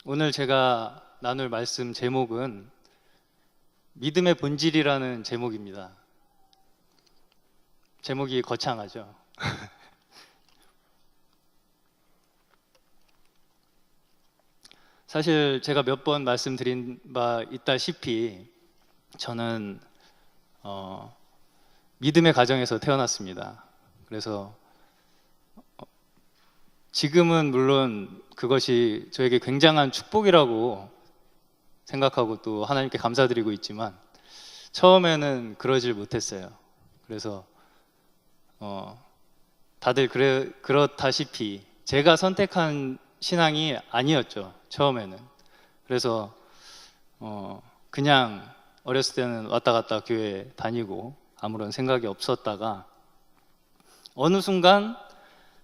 오늘 제가 나눌 말씀 제목은 믿음의 본질이라는 제목입니다. 제목이 거창하죠. 사실 제가 몇 번 말씀드린 바 있다시피 저는 믿음의 가정에서 태어났습니다. 그래서 지금은 물론 그것이 저에게 굉장한 축복이라고 생각하고 또 하나님께 감사드리고 있지만 처음에는 그러질 못했어요. 그래서 다들 그렇다시피 제가 선택한 신앙이 아니었죠. 처음에는. 그래서 그냥 어렸을 때는 왔다 갔다 교회 다니고 아무런 생각이 없었다가 어느 순간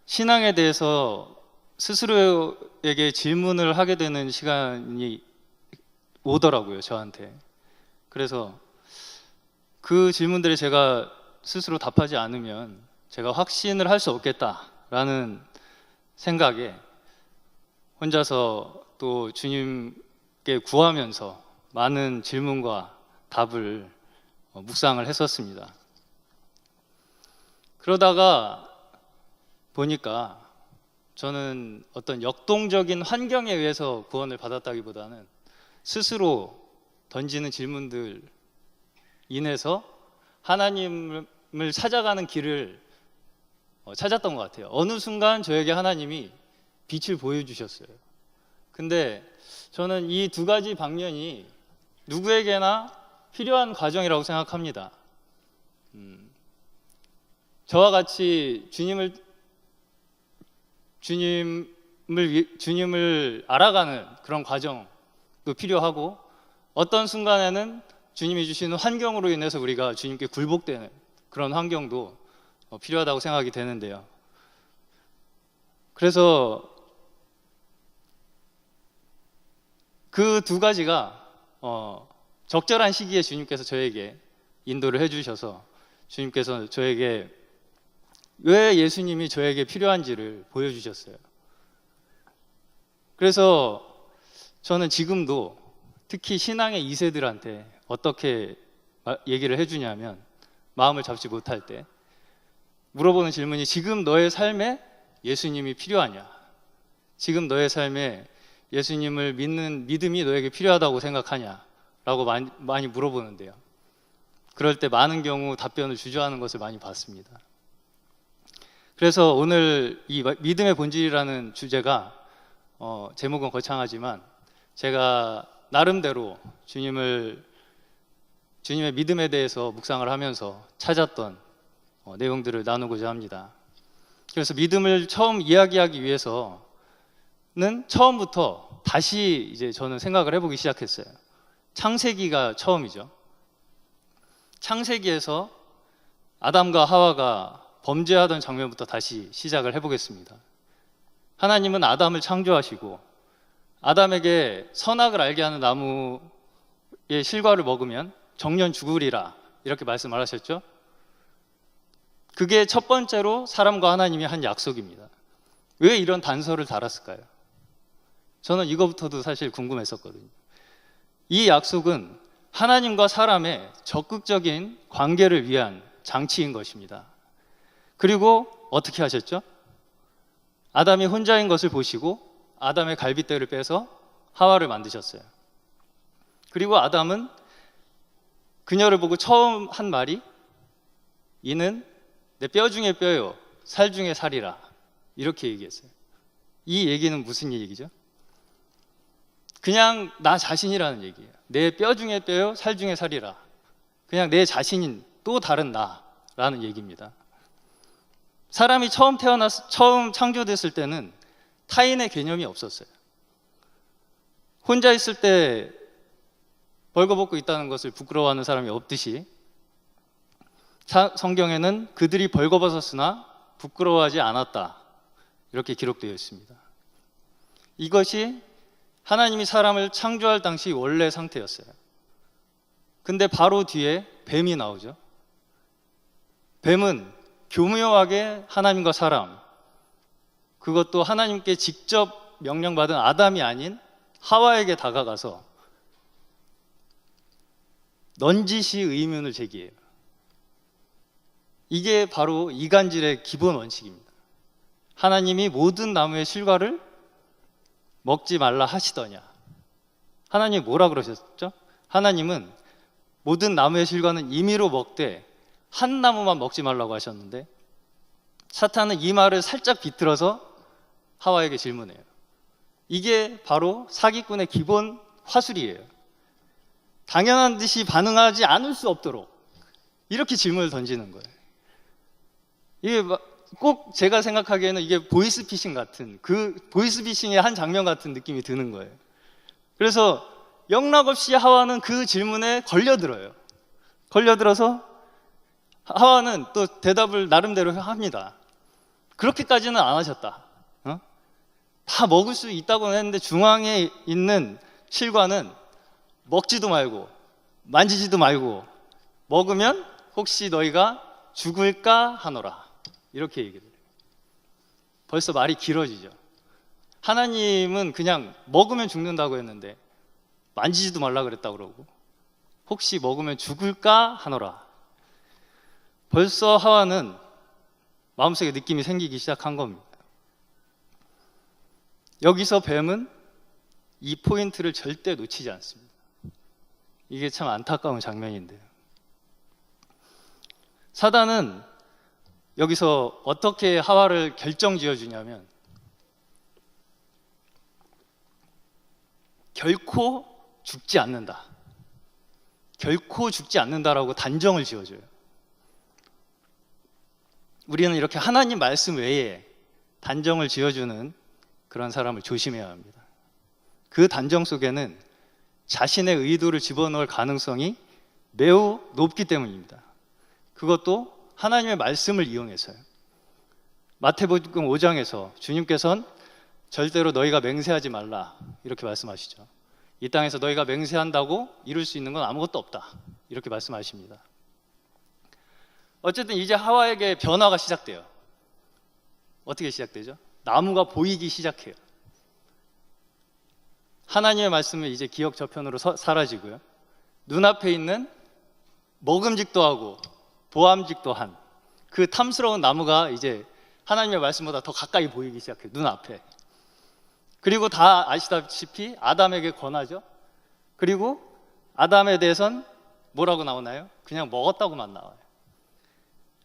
신앙에 대해서 스스로에게 질문을 하게 되는 시간이 오더라고요, 저한테. 그래서 그 질문들에 제가 스스로 답하지 않으면 제가 확신을 할 수 없겠다라는 생각에 혼자서 또 주님께 구하면서 많은 질문과 답을 묵상을 했었습니다. 그러다가 보니까 저는 어떤 역동적인 환경에 의해서 구원을 받았다기보다는 스스로 던지는 질문들 인해서 하나님을 찾아가는 길을 찾았던 것 같아요. 어느 순간 저에게 하나님이 빛을 보여주셨어요. 근데 저는 이 두 가지 방면이 누구에게나 필요한 과정이라고 생각합니다. 저와 같이 주님을 알아가는 그런 과정도 필요하고 어떤 순간에는 주님이 주시는 환경으로 인해서 우리가 주님께 굴복되는 그런 환경도 필요하다고 생각이 되는데요. 그래서 그 두 가지가 적절한 시기에 주님께서 저에게 인도를 해주셔서 주님께서 저에게 왜 예수님이 저에게 필요한지를 보여주셨어요. 그래서 저는 지금도 특히 신앙의 2세들한테 어떻게 얘기를 해주냐면 마음을 잡지 못할 때 물어보는 질문이 지금 너의 삶에 예수님이 필요하냐? 지금 너의 삶에 예수님을 믿는 믿음이 너에게 필요하다고 생각하냐? 라고 많이 물어보는데요. 그럴 때 많은 경우 답변을 주저하는 것을 많이 봤습니다. 그래서 오늘 이 믿음의 본질이라는 주제가 제목은 거창하지만 제가 나름대로 주님의 믿음에 대해서 묵상을 하면서 찾았던 내용들을 나누고자 합니다. 그래서 믿음을 처음 이야기하기 위해서는 처음부터 다시 이제 저는 생각을 해보기 시작했어요. 창세기가 처음이죠. 창세기에서 아담과 하와가 범죄하던 장면부터 다시 시작을 해보겠습니다. 하나님은 아담을 창조하시고 아담에게 선악을 알게 하는 나무의 실과를 먹으면 정년 죽으리라 이렇게 말씀을 하셨죠. 그게 첫 번째로 사람과 하나님이 한 약속입니다. 왜 이런 단서를 달았을까요? 저는 이거부터도 사실 궁금했었거든요. 이 약속은 하나님과 사람의 적극적인 관계를 위한 장치인 것입니다. 그리고 어떻게 하셨죠? 아담이 혼자인 것을 보시고 아담의 갈빗대를 빼서 하와를 만드셨어요. 그리고 아담은 그녀를 보고 처음 한 말이 이는 내 뼈 중에 뼈요 살 중에 살이라 이렇게 얘기했어요. 이 얘기는 무슨 얘기죠? 그냥 나 자신이라는 얘기예요. 내 뼈 중에 뼈요 살 중에 살이라. 그냥 내 자신인 또 다른 나라는 얘기입니다. 사람이 처음 창조됐을 때는 타인의 개념이 없었어요. 혼자 있을 때 벌거벗고 있다는 것을 부끄러워하는 사람이 없듯이 성경에는 그들이 벌거벗었으나 부끄러워하지 않았다 이렇게 기록되어 있습니다. 이것이 하나님이 사람을 창조할 당시 원래 상태였어요. 근데 바로 뒤에 뱀이 나오죠. 뱀은 교묘하게 하나님과 사람, 그것도 하나님께 직접 명령받은 아담이 아닌 하와에게 다가가서 넌지시 의문을 제기해요. 이게 바로 이간질의 기본 원칙입니다. 하나님이 모든 나무의 실과를 먹지 말라 하시더냐. 하나님이 뭐라 그러셨죠? 하나님은 모든 나무의 실과는 임의로 먹되 한 나무만 먹지 말라고 하셨는데, 사탄은 이 말을 살짝 비틀어서 하와에게 질문해요. 이게 바로 사기꾼의 기본 화술이에요. 당연한 듯이 반응하지 않을 수 없도록 이렇게 질문을 던지는 거예요. 이게 꼭 제가 생각하기에는 이게 보이스피싱 같은, 그 보이스피싱의 한 장면 같은 느낌이 드는 거예요. 그래서 영락없이 하와는 그 질문에 걸려들어요. 걸려들어서 하와는 또 대답을 나름대로 합니다. 그렇게까지는 안 하셨다. 다 먹을 수 있다고는 했는데 중앙에 있는 실과는 먹지도 말고 만지지도 말고 먹으면 혹시 너희가 죽을까 하노라. 이렇게 얘기를 해요. 벌써 말이 길어지죠. 하나님은 그냥 먹으면 죽는다고 했는데 만지지도 말라 그랬다고 그러고 혹시 먹으면 죽을까 하노라. 벌써 하와는 마음속에 느낌이 생기기 시작한 겁니다. 여기서 뱀은 이 포인트를 절대 놓치지 않습니다. 이게 참 안타까운 장면인데요. 사단은 여기서 어떻게 하와를 결정지어주냐면 결코 죽지 않는다. 결코 죽지 않는다라고 단정을 지어줘요. 우리는 이렇게 하나님 말씀 외에 단정을 지어주는 그런 사람을 조심해야 합니다. 그 단정 속에는 자신의 의도를 집어넣을 가능성이 매우 높기 때문입니다. 그것도 하나님의 말씀을 이용해서요. 마태복음 5장에서 주님께서는 절대로 너희가 맹세하지 말라 이렇게 말씀하시죠. 이 땅에서 너희가 맹세한다고 이룰 수 있는 건 아무것도 없다 이렇게 말씀하십니다. 어쨌든 이제 하와에게 변화가 시작돼요. 어떻게 시작되죠? 나무가 보이기 시작해요. 하나님의 말씀은 이제 기억 저편으로 사라지고요. 눈앞에 있는 먹음직도 하고 보암직도 한 그 탐스러운 나무가 이제 하나님의 말씀보다 더 가까이 보이기 시작해요. 눈앞에. 그리고 다 아시다시피 아담에게 권하죠. 그리고 아담에 대해선 뭐라고 나오나요? 그냥 먹었다고만 나와요.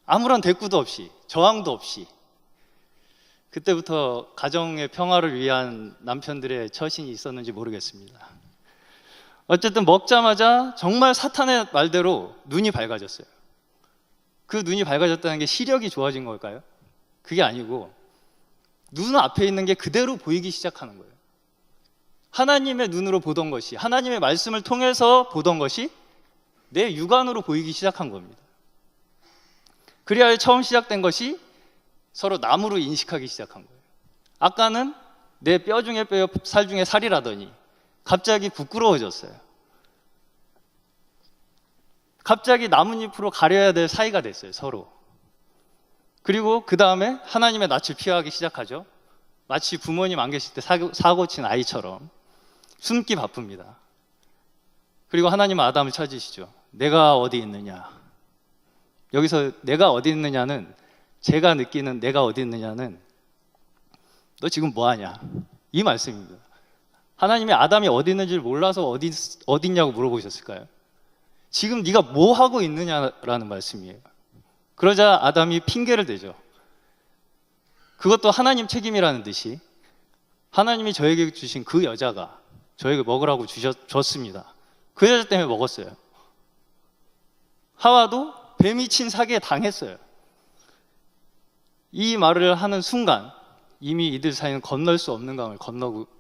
아무런 대꾸도 없이, 저항도 없이. 그때부터 가정의 평화를 위한 남편들의 처신이 있었는지 모르겠습니다. 어쨌든 먹자마자 정말 사탄의 말대로 눈이 밝아졌어요. 그 눈이 밝아졌다는 게 시력이 좋아진 걸까요? 그게 아니고 눈앞에 있는 게 그대로 보이기 시작하는 거예요. 하나님의 눈으로 보던 것이, 하나님의 말씀을 통해서 보던 것이 내 육안으로 보이기 시작한 겁니다. 그래야 처음 시작된 것이 서로 나무로 인식하기 시작한 거예요. 아까는 내 뼈 중에 뼈, 살 중에 살이라더니 갑자기 부끄러워졌어요. 갑자기 나뭇잎으로 가려야 될 사이가 됐어요, 서로. 그리고 그 다음에 하나님의 낯을 피하기 시작하죠. 마치 부모님 안 계실 때 사고 친 아이처럼 숨기 바쁩니다. 그리고 하나님은 아담을 찾으시죠. 내가 어디 있느냐. 여기서 내가 어디 있느냐는, 제가 느끼는 내가 어디 있느냐는 너 지금 뭐하냐 이 말씀입니다. 하나님이 아담이 어디 있는지를 몰라서 어디 있냐고 물어보셨을까요? 지금 네가 뭐 하고 있느냐라는 말씀이에요. 그러자 아담이 핑계를 대죠. 그것도 하나님 책임이라는 듯이 하나님이 저에게 주신 그 여자가 저에게 먹으라고 줬습니다. 그 여자 때문에 먹었어요. 하와도 뱀이 친 사기에 당했어요. 이 말을 하는 순간 이미 이들 사이는 건널 수 없는 강을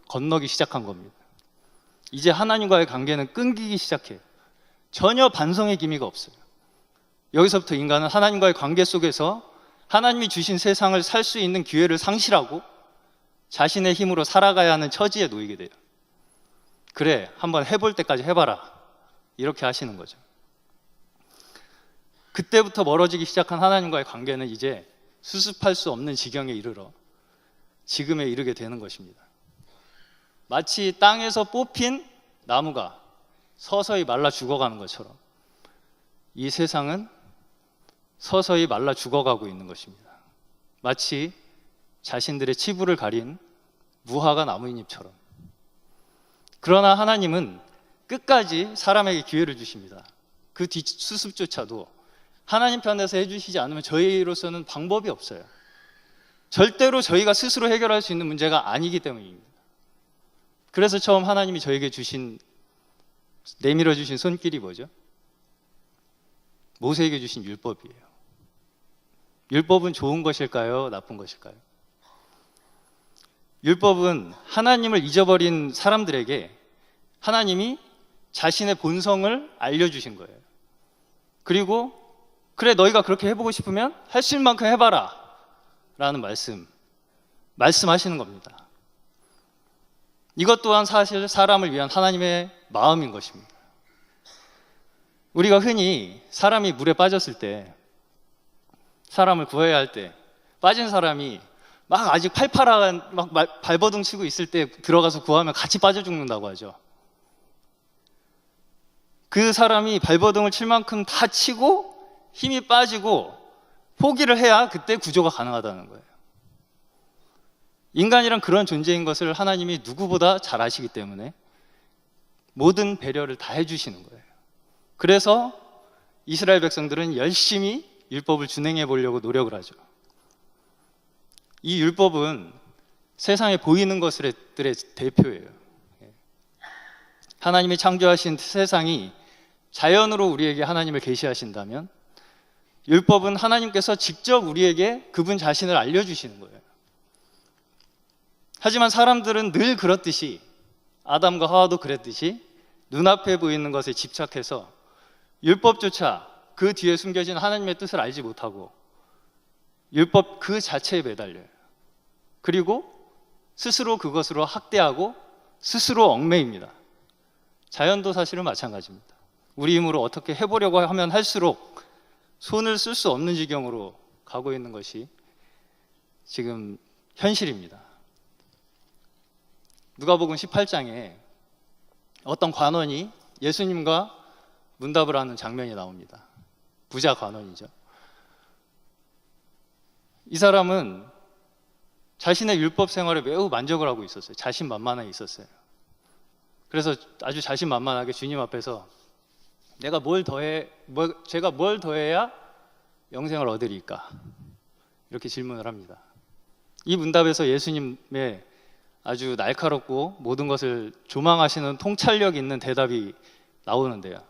건너기 시작한 겁니다. 이제 하나님과의 관계는 끊기기 시작해요. 전혀 반성의 기미가 없어요. 여기서부터 인간은 하나님과의 관계 속에서 하나님이 주신 세상을 살 수 있는 기회를 상실하고 자신의 힘으로 살아가야 하는 처지에 놓이게 돼요. 그래, 한번 해볼 때까지 해봐라. 이렇게 하시는 거죠. 그때부터 멀어지기 시작한 하나님과의 관계는 이제 수습할 수 없는 지경에 이르러 지금에 이르게 되는 것입니다. 마치 땅에서 뽑힌 나무가 서서히 말라 죽어가는 것처럼 이 세상은 서서히 말라 죽어가고 있는 것입니다. 마치 자신들의 치부를 가린 무화과 나무잎처럼. 그러나 하나님은 끝까지 사람에게 기회를 주십니다. 그 뒷수습조차도 하나님 편에서 해주시지 않으면 저희로서는 방법이 없어요. 절대로 저희가 스스로 해결할 수 있는 문제가 아니기 때문입니다. 그래서 처음 하나님이 저에게 내밀어 주신 손길이 뭐죠? 모세에게 주신 율법이에요. 율법은 좋은 것일까요? 나쁜 것일까요? 율법은 하나님을 잊어버린 사람들에게 하나님이 자신의 본성을 알려주신 거예요. 그리고 그래, 너희가 그렇게 해보고 싶으면 할 수 있는 만큼 해봐라 라는 말씀하시는 겁니다. 이것 또한 사실 사람을 위한 하나님의 마음인 것입니다. 우리가 흔히 사람이 물에 빠졌을 때, 사람을 구해야 할 때 빠진 사람이 막 아직 팔팔한 막 발버둥 치고 있을 때 들어가서 구하면 같이 빠져 죽는다고 하죠. 그 사람이 발버둥을 칠 만큼 다 치고 힘이 빠지고 포기를 해야 그때 구조가 가능하다는 거예요. 인간이란 그런 존재인 것을 하나님이 누구보다 잘 아시기 때문에 모든 배려를 다 해주시는 거예요. 그래서 이스라엘 백성들은 열심히 율법을 준행해 보려고 노력을 하죠. 이 율법은 세상에 보이는 것들의 대표예요. 하나님이 창조하신 세상이 자연으로 우리에게 하나님을 계시하신다면 율법은 하나님께서 직접 우리에게 그분 자신을 알려주시는 거예요. 하지만 사람들은 늘 그렇듯이, 아담과 하와도 그랬듯이 눈앞에 보이는 것에 집착해서 율법조차 그 뒤에 숨겨진 하나님의 뜻을 알지 못하고 율법 그 자체에 매달려요. 그리고 스스로 그것으로 학대하고 스스로 얽매입니다. 자연도 사실은 마찬가지입니다. 우리 힘으로 어떻게 해보려고 하면 할수록 손을 쓸 수 없는 지경으로 가고 있는 것이 지금 현실입니다. 누가복음 18장에 어떤 관원이 예수님과 문답을 하는 장면이 나옵니다. 부자 관원이죠. 이 사람은 자신의 율법 생활에 매우 만족을 하고 있었어요. 자신만만해 있었어요. 그래서 아주 자신만만하게 주님 앞에서 제가 뭘 더해야 영생을 얻으리까? 이렇게 질문을 합니다. 이 문답에서 예수님의 아주 날카롭고 모든 것을 조망하시는 통찰력 있는 대답이 나오는데요.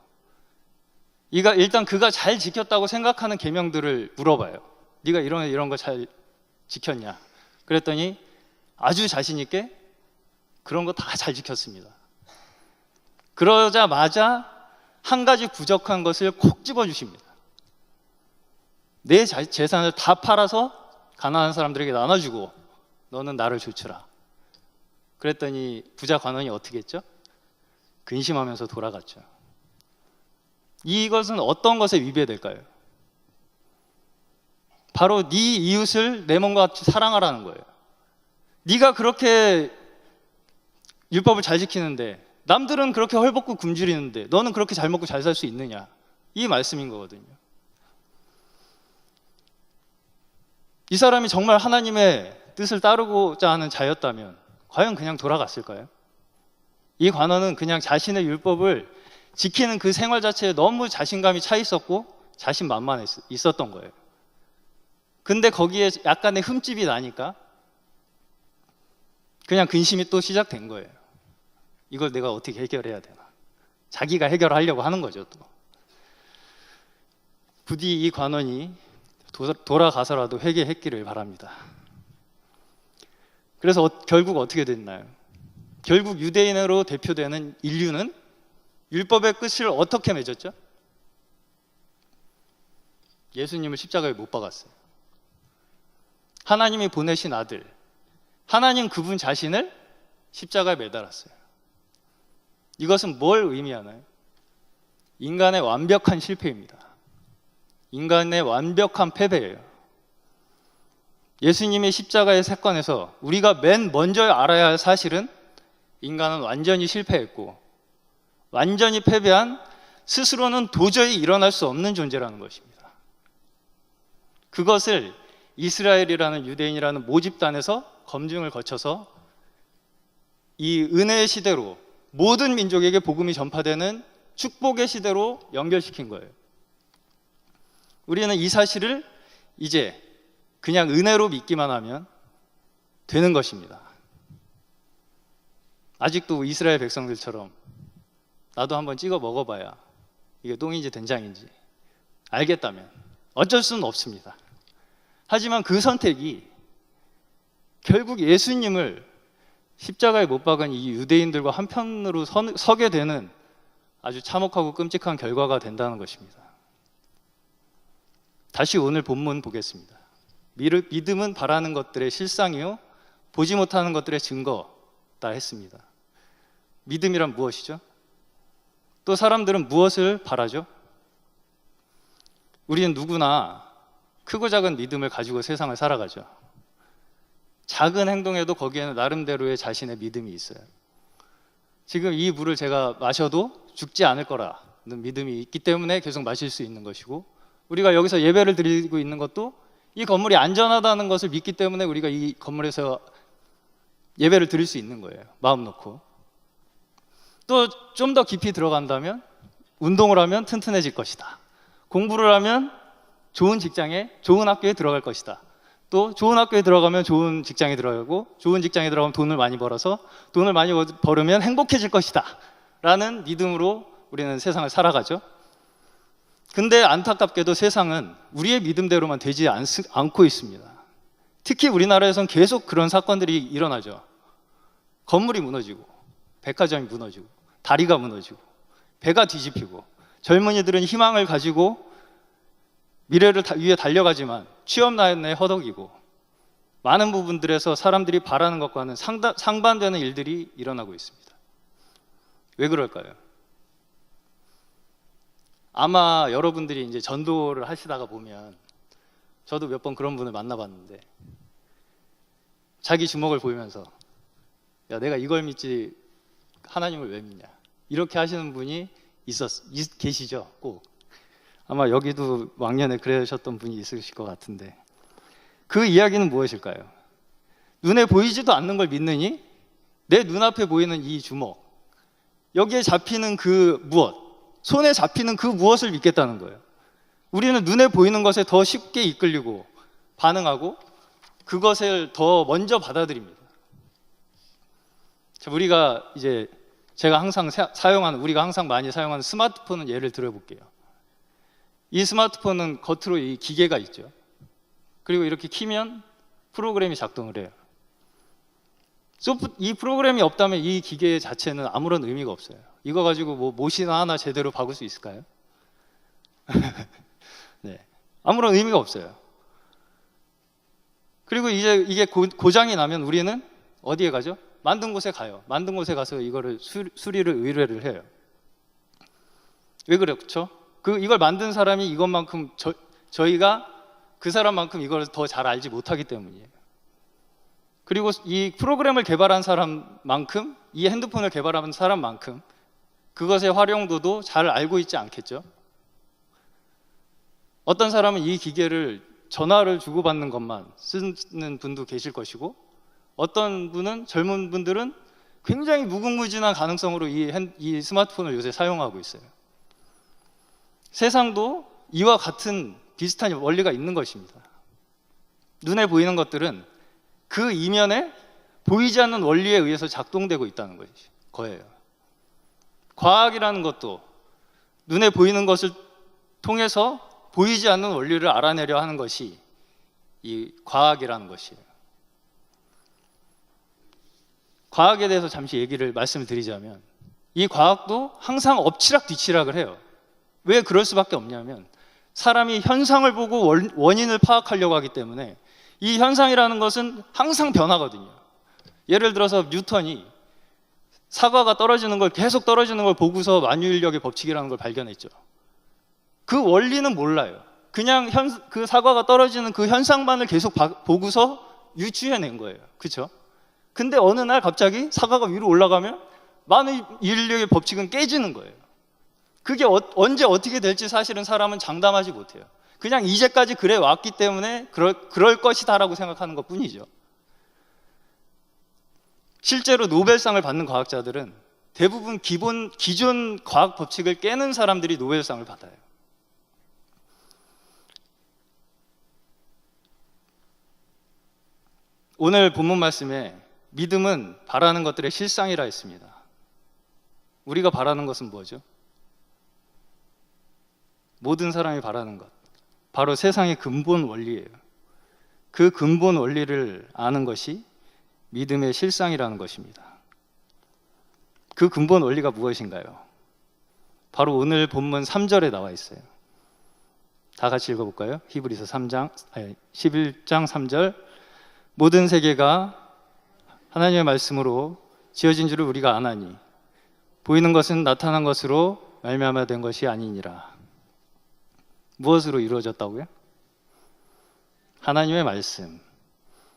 일단 그가 잘 지켰다고 생각하는 계명들을 물어봐요. 네가 이런 거 잘 지켰냐? 그랬더니 아주 자신 있게 그런 거 다 잘 지켰습니다. 그러자마자 한 가지 부족한 것을 콕 집어주십니다. 내 재산을 다 팔아서 가난한 사람들에게 나눠주고 너는 나를 조추라. 그랬더니 부자 관원이 어떻게 했죠? 근심하면서 돌아갔죠. 이것은 어떤 것에 위배될까요? 바로 네 이웃을 내 몸과 같이 사랑하라는 거예요. 네가 그렇게 율법을 잘 지키는데, 남들은 그렇게 헐벗고 굶주리는데 너는 그렇게 잘 먹고 잘 살 수 있느냐? 이 말씀인 거거든요. 이 사람이 정말 하나님의 뜻을 따르고자 하는 자였다면 과연 그냥 돌아갔을까요? 이 관원은 그냥 자신의 율법을 지키는 그 생활 자체에 너무 자신감이 차 있었고 자신만만해 있었던 거예요. 근데 거기에 약간의 흠집이 나니까 그냥 근심이 또 시작된 거예요. 이걸 내가 어떻게 해결해야 되나? 자기가 해결하려고 하는 거죠, 또. 부디 이 관원이 돌아가서라도 회개했기를 바랍니다. 그래서 결국 어떻게 됐나요? 결국 유대인으로 대표되는 인류는 율법의 끝을 어떻게 맺었죠? 예수님을 십자가에 못 박았어요. 하나님이 보내신 아들, 하나님 그분 자신을 십자가에 매달았어요. 이것은 뭘 의미하나요? 인간의 완벽한 실패입니다. 인간의 완벽한 패배예요. 예수님의 십자가의 사건에서 우리가 맨 먼저 알아야 할 사실은 인간은 완전히 실패했고 완전히 패배한 스스로는 도저히 일어날 수 없는 존재라는 것입니다. 그것을 이스라엘이라는 유대인이라는 모집단에서 검증을 거쳐서 이 은혜의 시대로 모든 민족에게 복음이 전파되는 축복의 시대로 연결시킨 거예요. 우리는 이 사실을 이제 그냥 은혜로 믿기만 하면 되는 것입니다. 아직도 이스라엘 백성들처럼 나도 한번 찍어 먹어봐야 이게 똥인지 된장인지 알겠다면 어쩔 수는 없습니다. 하지만 그 선택이 결국 예수님을 십자가에 못 박은 이 유대인들과 한편으로 서게 되는 아주 참혹하고 끔찍한 결과가 된다는 것입니다. 다시 오늘 본문 보겠습니다. 믿음은 바라는 것들의 실상이요 보지 못하는 것들의 증거다 했습니다. 믿음이란 무엇이죠? 또 사람들은 무엇을 바라죠? 우리는 누구나 크고 작은 믿음을 가지고 세상을 살아가죠. 작은 행동에도 거기에는 나름대로의 자신의 믿음이 있어요. 지금 이 물을 제가 마셔도 죽지 않을 거라는 믿음이 있기 때문에 계속 마실 수 있는 것이고, 우리가 여기서 예배를 드리고 있는 것도 이 건물이 안전하다는 것을 믿기 때문에 우리가 이 건물에서 예배를 드릴 수 있는 거예요. 마음 놓고. 또 좀 더 깊이 들어간다면 운동을 하면 튼튼해질 것이다. 공부를 하면 좋은 직장에, 좋은 학교에 들어갈 것이다. 또 좋은 학교에 들어가면 좋은 직장에 들어가고, 좋은 직장에 들어가면 돈을 많이 벌어서 돈을 많이 벌으면 행복해질 것이다 라는 믿음으로 우리는 세상을 살아가죠. 근데 안타깝게도 세상은 우리의 믿음대로만 되지 않고 있습니다. 특히 우리나라에선 계속 그런 사건들이 일어나죠. 건물이 무너지고, 백화점이 무너지고, 다리가 무너지고, 배가 뒤집히고, 젊은이들은 희망을 가지고 미래를 위해 달려가지만 취업난에 허덕이고, 많은 부분들에서 사람들이 바라는 것과는 상반되는 일들이 일어나고 있습니다. 왜 그럴까요? 아마 여러분들이 이제 전도를 하시다가 보면, 저도 몇 번 그런 분을 만나봤는데, 자기 주먹을 보이면서 야, 내가 이걸 믿지 하나님을 왜 믿냐, 이렇게 하시는 분이 계시죠. 꼭 아마 여기도 왕년에 그러셨던 분이 있으실 것 같은데, 그 이야기는 무엇일까요? 눈에 보이지도 않는 걸 믿느니 내 눈앞에 보이는 이 주먹, 여기에 잡히는 그 무엇, 손에 잡히는 그 무엇을 믿겠다는 거예요. 우리는 눈에 보이는 것에 더 쉽게 이끌리고 반응하고 그것을 더 먼저 받아들입니다. 우리가 이제 제가 항상 우리가 항상 많이 사용하는 스마트폰은 예를 들어볼게요. 이 스마트폰은 겉으로 이 기계가 있죠. 그리고 이렇게 키면 프로그램이 작동을 해요. 이 프로그램이 없다면 이 기계 자체는 아무런 의미가 없어요. 이거 가지고 뭐 못이나 하나 제대로 박을 수 있을까요? 네, 아무런 의미가 없어요. 그리고 이제 이게 고장이 나면 우리는 어디에 가죠? 만든 곳에 가요. 만든 곳에 가서 이거를 수리를 의뢰를 해요. 왜 그렇죠? 이걸 만든 사람이 이것만큼 저희가 그 사람만큼 이걸 더 잘 알지 못하기 때문이에요. 그리고 이 프로그램을 개발한 사람만큼, 이 핸드폰을 개발한 사람만큼 그것의 활용도도 잘 알고 있지 않겠죠? 어떤 사람은 이 기계를 전화를 주고받는 것만 쓰는 분도 계실 것이고, 어떤 분은, 젊은 분들은 굉장히 무궁무진한 가능성으로 이 스마트폰을 요새 사용하고 있어요. 세상도 이와 같은 비슷한 원리가 있는 것입니다. 눈에 보이는 것들은 그 이면에 보이지 않는 원리에 의해서 작동되고 있다는 거예요. 과학이라는 것도 눈에 보이는 것을 통해서 보이지 않는 원리를 알아내려 하는 것이 이 과학이라는 것이에요. 과학에 대해서 잠시 말씀을 드리자면, 이 과학도 항상 엎치락 뒤치락을 해요. 왜 그럴 수밖에 없냐면, 사람이 현상을 보고 원인을 파악하려고 하기 때문에 이 현상이라는 것은 항상 변하거든요. 예를 들어서 뉴턴이 사과가 떨어지는 걸, 계속 떨어지는 걸 보고서 만유인력의 법칙이라는 걸 발견했죠. 그 원리는 몰라요. 그냥 그 사과가 떨어지는 그 현상만을 계속 보고서 유추해낸 거예요. 그렇죠? 근데 어느 날 갑자기 사과가 위로 올라가면 만의 인류의 법칙은 깨지는 거예요. 그게 언제 어떻게 될지 사실은 사람은 장담하지 못해요. 그냥 이제까지 그래 왔기 때문에 그럴 것이다라고 생각하는 것 뿐이죠. 실제로 노벨상을 받는 과학자들은 대부분 기존 과학 법칙을 깨는 사람들이 노벨상을 받아요. 오늘 본문 말씀에 믿음은 바라는 것들의 실상이라 했습니다. 우리가 바라는 것은 뭐죠? 모든 사람이 바라는 것, 바로 세상의 근본 원리예요. 그 근본 원리를 아는 것이 믿음의 실상이라는 것입니다. 그 근본 원리가 무엇인가요? 바로 오늘 본문 3절에 나와 있어요. 다 같이 읽어볼까요? 히브리서 11장 3절. 모든 세계가 하나님의 말씀으로 지어진 줄을 우리가 아나니 보이는 것은 나타난 것으로 말미암아 된 것이 아니니라. 무엇으로 이루어졌다고요? 하나님의 말씀.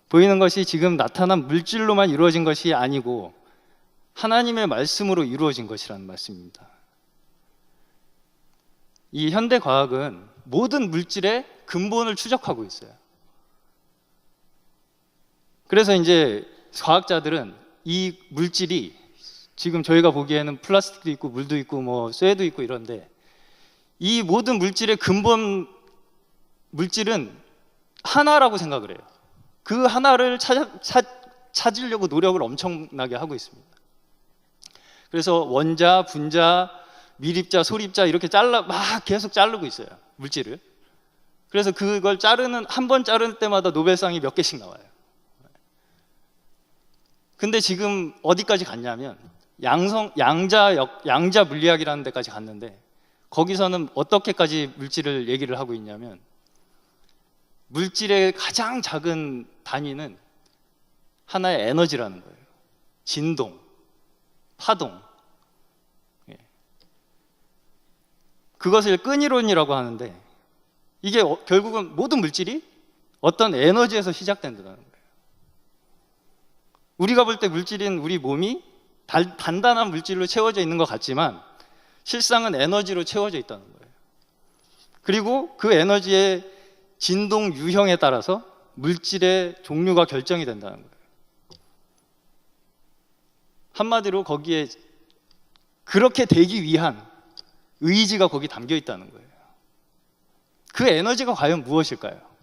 보이는 것이 지금 나타난 물질로만 이루어진 것이 아니고 하나님의 말씀으로 이루어진 것이라는 말씀입니다. 이 현대 과학은 모든 물질의 근본을 추적하고 있어요. 그래서 이제 과학자들은 이 물질이 지금 저희가 보기에는 플라스틱도 있고 물도 있고 뭐 쇠도 있고 이런데 이 모든 물질의 근본 물질은 하나라고 생각을 해요. 그 하나를 찾으려고 노력을 엄청나게 하고 있습니다. 그래서 원자, 분자, 밀입자, 소립자 이렇게 막 계속 자르고 있어요. 물질을. 그래서 그걸 한 번 자를 때마다 노벨상이 몇 개씩 나와요. 근데 지금 어디까지 갔냐면 양자 물리학이라는 데까지 갔는데 거기서는 어떻게까지 물질을 얘기를 하고 있냐면 물질의 가장 작은 단위는 하나의 에너지라는 거예요. 진동, 파동. 그것을 끈이론이라고 하는데 이게 결국은 모든 물질이 어떤 에너지에서 시작된다는 거예요. 우리가 볼 때 물질인 우리 몸이 단단한 물질로 채워져 있는 것 같지만 실상은 에너지로 채워져 있다는 거예요. 그리고 그 에너지의 진동 유형에 따라서 물질의 종류가 결정이 된다는 거예요. 한마디로 거기에 그렇게 되기 위한 의지가 거기 담겨 있다는 거예요. 그 에너지가 과연 무엇일까요?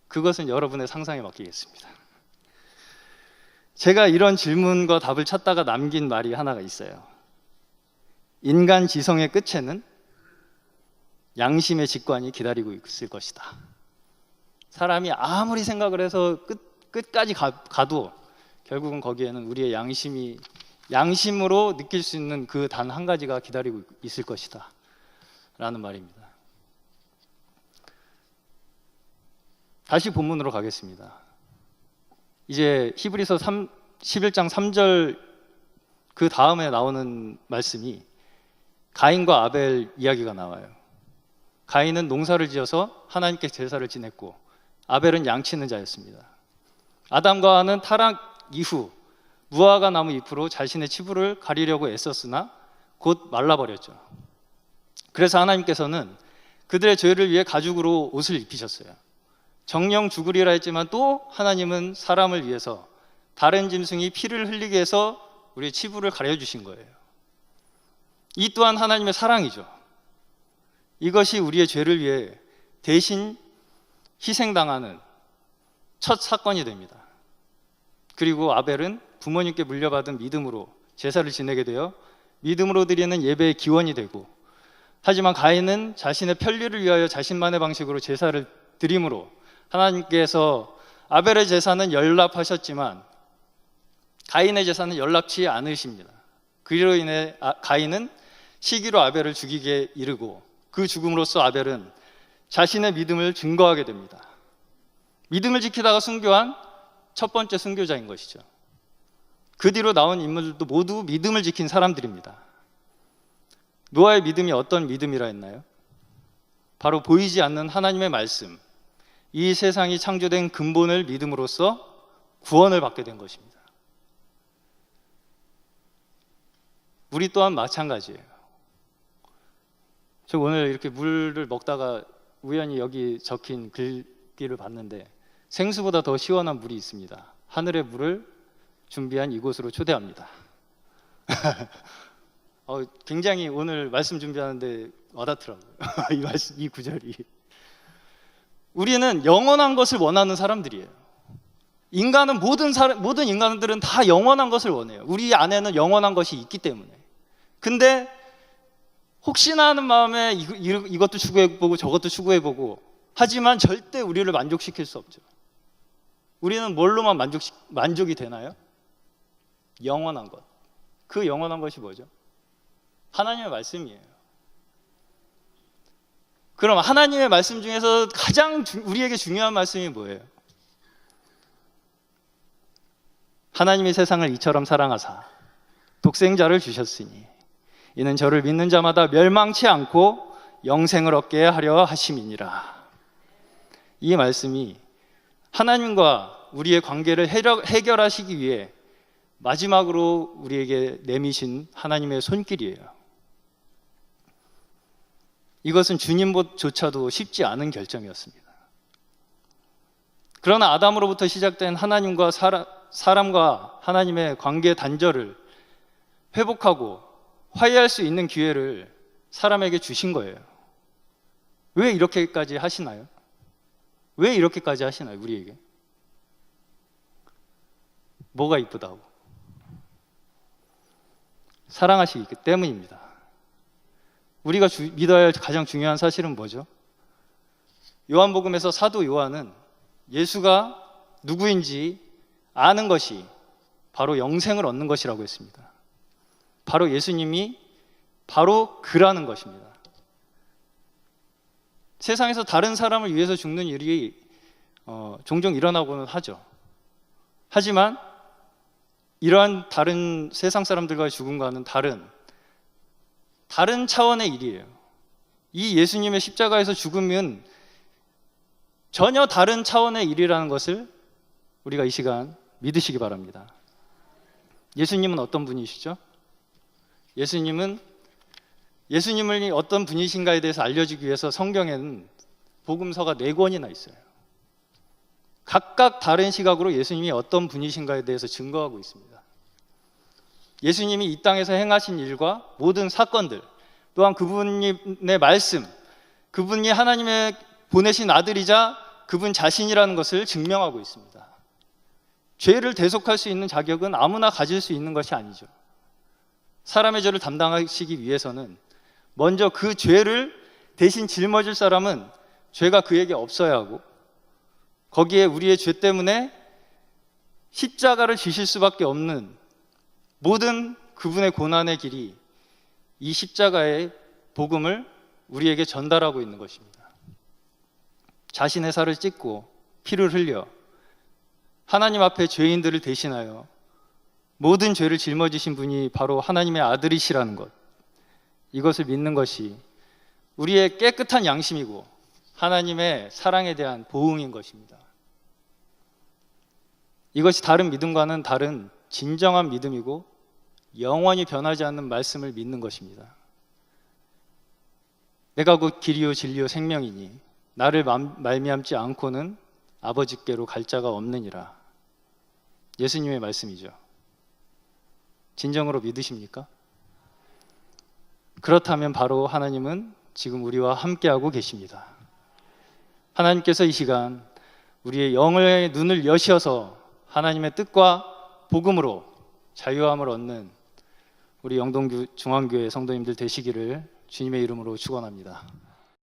그것은 여러분의 상상에 맡기겠습니다. 제가 이런 질문과 답을 찾다가 남긴 말이 하나가 있어요. 인간 지성의 끝에는 양심의 직관이 기다리고 있을 것이다. 사람이 아무리 생각을 해서 끝까지 가도 결국은 거기에는 우리의 양심으로 느낄 수 있는 그 단 한 가지가 기다리고 있을 것이다 라는 말입니다. 다시 본문으로 가겠습니다. 이제 히브리서 11장 3절 그 다음에 나오는 말씀이 가인과 아벨 이야기가 나와요. 가인은 농사를 지어서 하나님께 제사를 지냈고 아벨은 양치는 자였습니다. 아담과 하와는 타락 이후 무화과 나무 잎으로 자신의 치부를 가리려고 애썼으나 곧 말라버렸죠. 그래서 하나님께서는 그들의 죄를 위해 가죽으로 옷을 입히셨어요. 정령 죽으리라 했지만 또 하나님은 사람을 위해서 다른 짐승이 피를 흘리게 해서 우리의 치부를 가려주신 거예요. 이 또한 하나님의 사랑이죠. 이것이 우리의 죄를 위해 대신 희생당하는 첫 사건이 됩니다. 그리고 아벨은 부모님께 물려받은 믿음으로 제사를 지내게 되어 믿음으로 드리는 예배의 기원이 되고, 하지만 가인은 자신의 편리를 위하여 자신만의 방식으로 제사를 드림으로 하나님께서 아벨의 제사는 연락하셨지만 가인의 제사는 연락치 않으십니다. 그로 인해 가인은 시기로 아벨을 죽이게 이르고 그 죽음으로써 아벨은 자신의 믿음을 증거하게 됩니다. 믿음을 지키다가 순교한 첫 번째 순교자인 것이죠. 그 뒤로 나온 인물들도 모두 믿음을 지킨 사람들입니다. 노아의 믿음이 어떤 믿음이라 했나요? 바로 보이지 않는 하나님의 말씀, 이 세상이 창조된 근본을 믿음으로써 구원을 받게 된 것입니다. 우리 또한 마찬가지예요. 저 오늘 이렇게 물을 먹다가 우연히 여기 적힌 글귀를 봤는데 생수보다 더 시원한 물이 있습니다. 하늘의 물을 준비한 이곳으로 초대합니다. 굉장히 오늘 말씀 준비하는데 와닿더라고요. 이 구절이. 우리는 영원한 것을 원하는 사람들이에요. 인간은 모든 인간들은 다 영원한 것을 원해요. 우리 안에는 영원한 것이 있기 때문에. 근데 혹시나 하는 마음에 이것도 추구해보고 저것도 추구해보고 하지만 절대 우리를 만족시킬 수 없죠. 우리는 뭘로만 만족이 되나요? 영원한 것. 그 영원한 것이 뭐죠? 하나님의 말씀이에요. 그럼 하나님의 말씀 중에서 가장 우리에게 중요한 말씀이 뭐예요? 하나님이 세상을 이처럼 사랑하사 독생자를 주셨으니 이는 저를 믿는 자마다 멸망치 않고 영생을 얻게 하려 하심이니라. 이 말씀이 하나님과 우리의 관계를 해결하시기 위해 마지막으로 우리에게 내미신 하나님의 손길이에요. 이것은 주님조차도 쉽지 않은 결정이었습니다. 그러나 아담으로부터 시작된 하나님과 사람과 하나님의 관계 단절을 회복하고 화해할 수 있는 기회를 사람에게 주신 거예요. 왜 이렇게까지 하시나요? 왜 이렇게까지 하시나요, 우리에게? 뭐가 이쁘다고? 사랑하시기 때문입니다. 우리가 믿어야 할 가장 중요한 사실은 뭐죠? 요한복음에서 사도 요한은 예수가 누구인지 아는 것이 바로 영생을 얻는 것이라고 했습니다. 바로 예수님이 바로 그라는 것입니다. 세상에서 다른 사람을 위해서 죽는 일이 종종 일어나고는 하죠. 하지만 이러한 다른 세상 사람들과의 죽음과는 다른 차원의 일이에요. 이 예수님의 십자가에서 죽음은 전혀 다른 차원의 일이라는 것을 우리가 이 시간 믿으시기 바랍니다. 예수님은 어떤 분이시죠? 예수님을 어떤 분이신가에 대해서 알려주기 위해서 성경에는 복음서가 4권이나 있어요. 각각 다른 시각으로 예수님이 어떤 분이신가에 대해서 증거하고 있습니다. 예수님이 이 땅에서 행하신 일과 모든 사건들, 또한 그분의 말씀, 그분이 하나님의 보내신 아들이자 그분 자신이라는 것을 증명하고 있습니다. 죄를 대속할 수 있는 자격은 아무나 가질 수 있는 것이 아니죠. 사람의 죄를 담당하시기 위해서는 먼저 그 죄를 대신 짊어질 사람은 죄가 그에게 없어야 하고, 거기에 우리의 죄 때문에 십자가를 지실 수밖에 없는 모든 그분의 고난의 길이 이 십자가의 복음을 우리에게 전달하고 있는 것입니다. 자신의 살을 찢고 피를 흘려 하나님 앞에 죄인들을 대신하여 모든 죄를 짊어지신 분이 바로 하나님의 아들이시라는 것, 이것을 믿는 것이 우리의 깨끗한 양심이고 하나님의 사랑에 대한 보응인 것입니다. 이것이 다른 믿음과는 다른 진정한 믿음이고 영원히 변하지 않는 말씀을 믿는 것입니다. 내가 곧 길이요 진리요 생명이니 나를 말미암지 않고는 아버지께로 갈 자가 없느니라. 예수님의 말씀이죠. 진정으로 믿으십니까? 그렇다면 바로 하나님은 지금 우리와 함께하고 계십니다. 하나님께서 이 시간 우리의 영의 눈을 여셔서 하나님의 뜻과 복음으로 자유함을 얻는 우리 영동 중앙교회 성도님들 되시기를 주님의 이름으로 축원합니다.